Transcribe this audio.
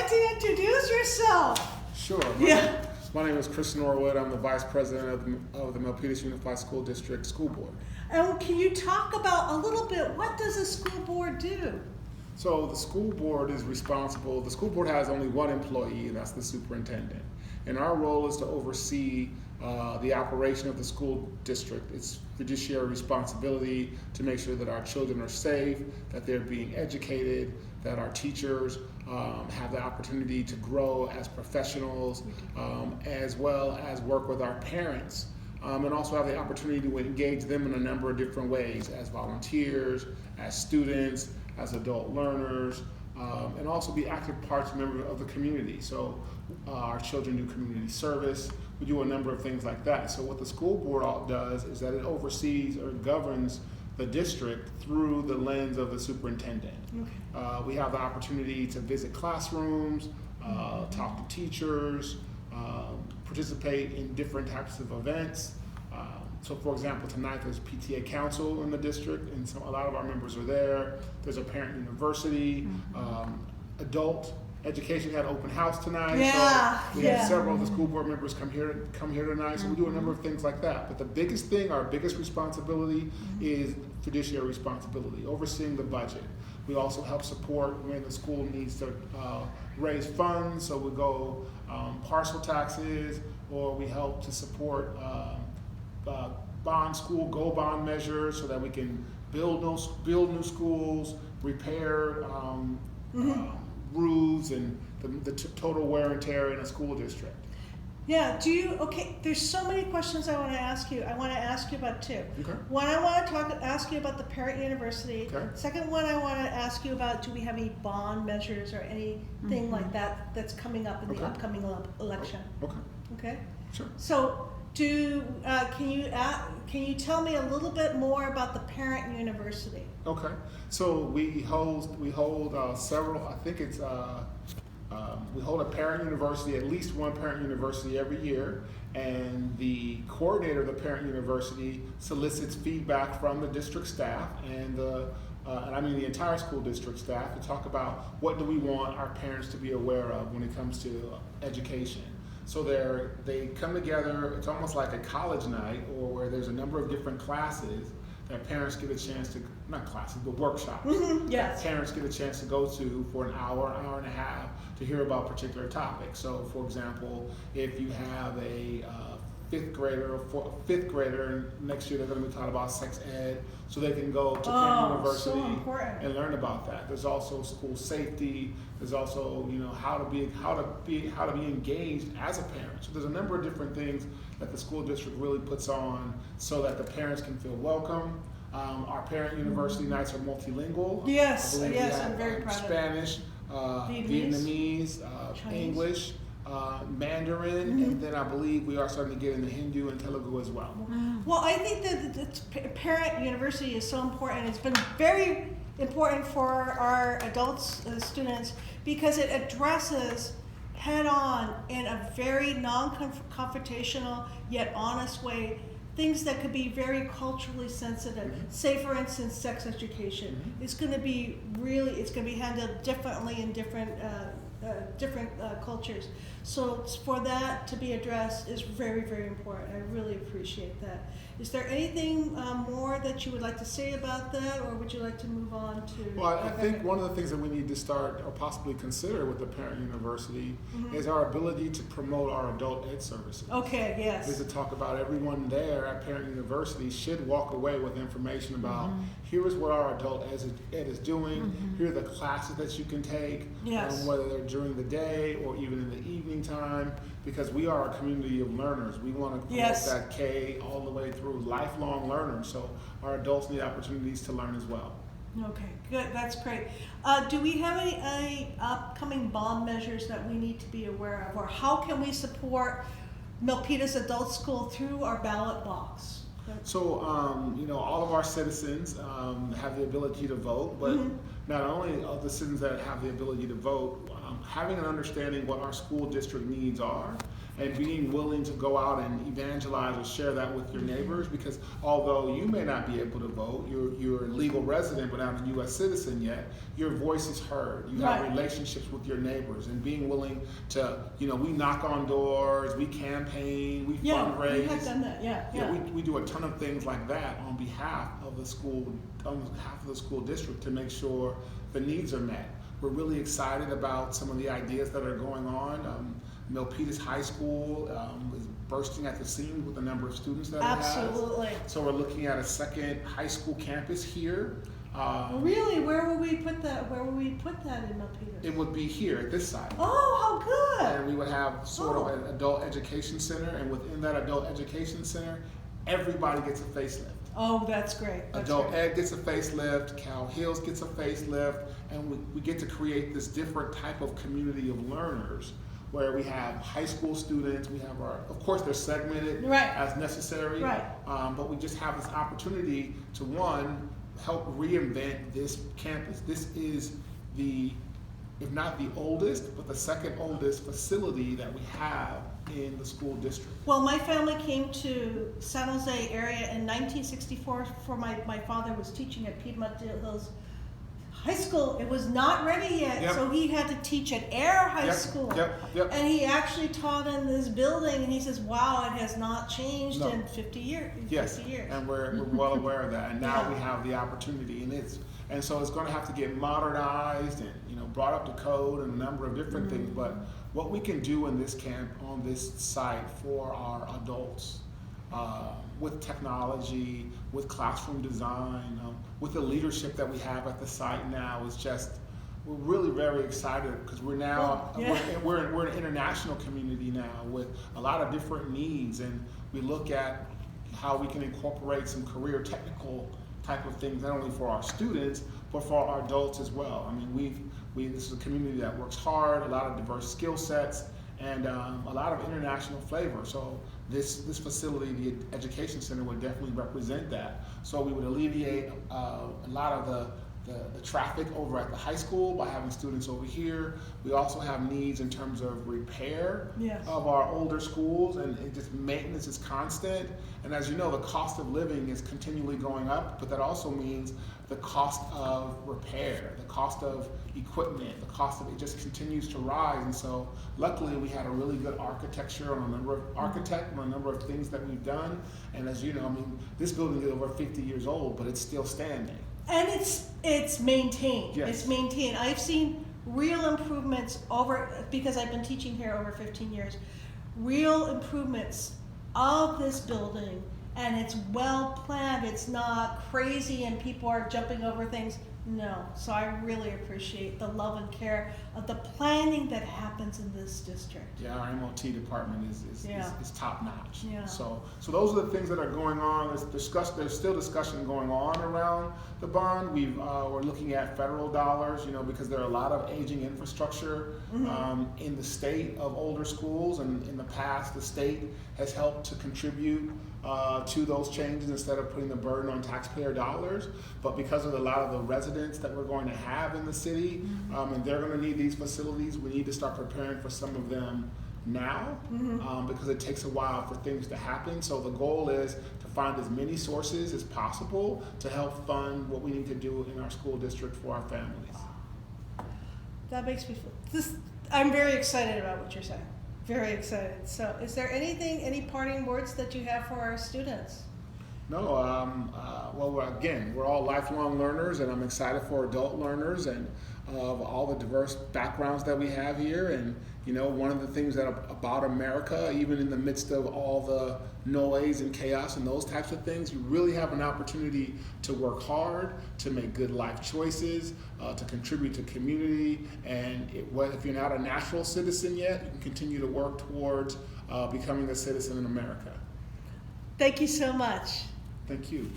like to introduce yourself? Sure. My name is Chris Norwood. I'm the Vice President of the Milpitas Unified School District School Board. And can you talk about a little bit, what does a school board do? So the school board is responsible. The school board has only one employee, and that's the superintendent. And our role is to oversee the operation of the school district. It's fiduciary responsibility to make sure that our children are safe, that they're being educated, that our teachers have the opportunity to grow as professionals, as well as work with our parents, and also have the opportunity to engage them in a number of different ways, as volunteers, as students, as adult learners, and also be active parts members of the community. So our children do community service. We do a number of things like that. So what the school board does is that it oversees or governs the district through the lens of the superintendent. Okay. We have the opportunity to visit classrooms, talk to teachers, participate in different types of events. So for example, tonight there's PTA council in the district, and so a lot of our members are there. There's a parent university, adult education had open house tonight. Yeah. So we had several of the school board members come here tonight. So we do a number of things like that. But the biggest thing, our biggest responsibility is fiduciary responsibility, overseeing the budget. We also help support when the school needs to raise funds. So we go parcel taxes, or we help to support bond measures so that we can build new schools, repair roofs, and the total wear and tear in a school district. Yeah, there's so many questions I want to ask you. I want to ask you about two. Okay. One, I want to ask you about the parent university. Okay. Second one, I want to ask you about, do we have any bond measures or anything like that that's coming up in the upcoming election? Okay. Okay? Sure. So can you tell me a little bit more about the parent university? Okay, so we hold several. I think it's we hold a parent university, at least one parent university every year, and the coordinator of the parent university solicits feedback from the district staff and I mean the entire school district staff to talk about what do we want our parents to be aware of when it comes to education. So they come together. It's almost like a college night, or where there's a number of different classes that parents get a chance to, not classes, but workshops. Yes. That parents get a chance to go to for an hour and a half to hear about particular topics. So for example, if you have a fifth grader, next year they're going to be taught about sex ed, so they can go to parent university and learn about that. There's also school safety. There's also how to be engaged as a parent. So there's a number of different things that the school district really puts on so that the parents can feel welcome. Our parent university nights are multilingual. Yes, I'm very proud of Spanish, Vietnamese, English, Mandarin, and then I believe we are starting to get into Hindu and Telugu as well. Well, I think that the parent university is so important. It's been very important for our adults, students, because it addresses head-on in a very non-confrontational yet honest way things that could be very culturally sensitive. Say, for instance, sex education. It's going to be handled differently in different cultures. So for that to be addressed is very, very important. I really appreciate that. Is there anything more that you would like to say about that, or would you like to move on to? Well, I think one of the things that we need to start or possibly consider with the parent university is our ability to promote our adult ed services. Okay, yes. Is to talk about everyone there at parent university should walk away with information about here is what our adult ed is doing, here are the classes that you can take, whether they're during the day or even in the evening time, because we are a community of learners. We want to promote that K all the way through, lifelong learners. So our adults need opportunities to learn as well. Okay, good. That's great. Do we have any upcoming bond measures that we need to be aware of, or how can we support Milpitas Adult School through our ballot box? So, all of our citizens have the ability to vote, but not only of the citizens that have the ability to vote, having an understanding what our school district needs are, and being willing to go out and evangelize or share that with your neighbors, because although you may not be able to vote, you're a legal resident but not a U.S. citizen yet, your voice is heard. You have relationships with your neighbors, and being willing to, we knock on doors, we campaign, we fundraise. We have done that, We do a ton of things like that on behalf of the school, district, to make sure the needs are met. We're really excited about some of the ideas that are going on. Milpitas High School is bursting at the seams with the number of students that it has. Absolutely. So we're looking at a second high school campus here. Really? Where will we put that? Where will we put that in Milpitas? It would be here at this site. Oh, how good! And we would have sort of an adult education center, and within that adult education center, everybody gets a facelift. Oh, that's great. Adult Ed gets a facelift, Cal Hills gets a facelift, and we get to create this different type of community of learners, where we have high school students, we have of course they're segmented as necessary, but we just have this opportunity to, one, help reinvent this campus. This is if not the oldest, but the second oldest facility that we have in the school district. Well, my family came to San Jose area in 1964 for my father was teaching at Piedmont Hills High School. It was not ready yet, so he had to teach at Air High School. And he actually taught in this building, and he says, wow, it has not changed in 50 years. And we're well aware of that, and now we have the opportunity, and so it's going to have to get modernized and brought up to code and a number of different things. But what we can do in this camp, on this site, for our adults, with technology, with classroom design, with the leadership that we have at the site now, is just, we're really very excited, because we're now we're an international community now with a lot of different needs, and we look at how we can incorporate some career technical type of things, not only for our students but for our adults as well. I mean, this is a community that works hard, a lot of diverse skill sets, and a lot of international flavor. So this facility, the education center, would definitely represent that. So we would alleviate a lot of the traffic over at the high school by having students over here. We also have needs in terms of repair of our older schools, and just maintenance is constant. And as you know, the cost of living is continually going up, but that also means the cost of repair, the cost of equipment, the cost of it just continues to rise. And so luckily we had a really good architecture on a number of things that we've done. And as you know, I mean, this building is over 50 years old, but it's still standing. And it's maintained. Yes. It's maintained. I've seen real improvements because I've been teaching here over 15 years, real improvements of this building, and it's well planned. It's not crazy and people are jumping over things. No. So I really appreciate the love and care of the planning that happens in this district. Yeah, our MOT department is top notch. Yeah. So those are the things that are going on. There's still discussion going on around the bond. We're looking at federal dollars, because there are a lot of aging infrastructure in the state of older schools, and in the past the state has helped to contribute to those changes instead of putting the burden on taxpayer dollars. But because of a lot of the residents that we're going to have in the city, and they're going to need these facilities, we need to start preparing for some of them now, because it takes a while for things to happen. So the goal is to find as many sources as possible to help fund what we need to do in our school district for our families. That makes me feel I'm very excited about what you're saying. Very excited. So is there any parting words that you have for our students? No, we're all lifelong learners, and I'm excited for adult learners and of all the diverse backgrounds that we have here. And one of the things about America, even in the midst of all the noise and chaos and those types of things, you really have an opportunity to work hard, to make good life choices, to contribute to community. And if you're not a natural citizen yet, you can continue to work towards becoming a citizen in America. Thank you so much. Thank you.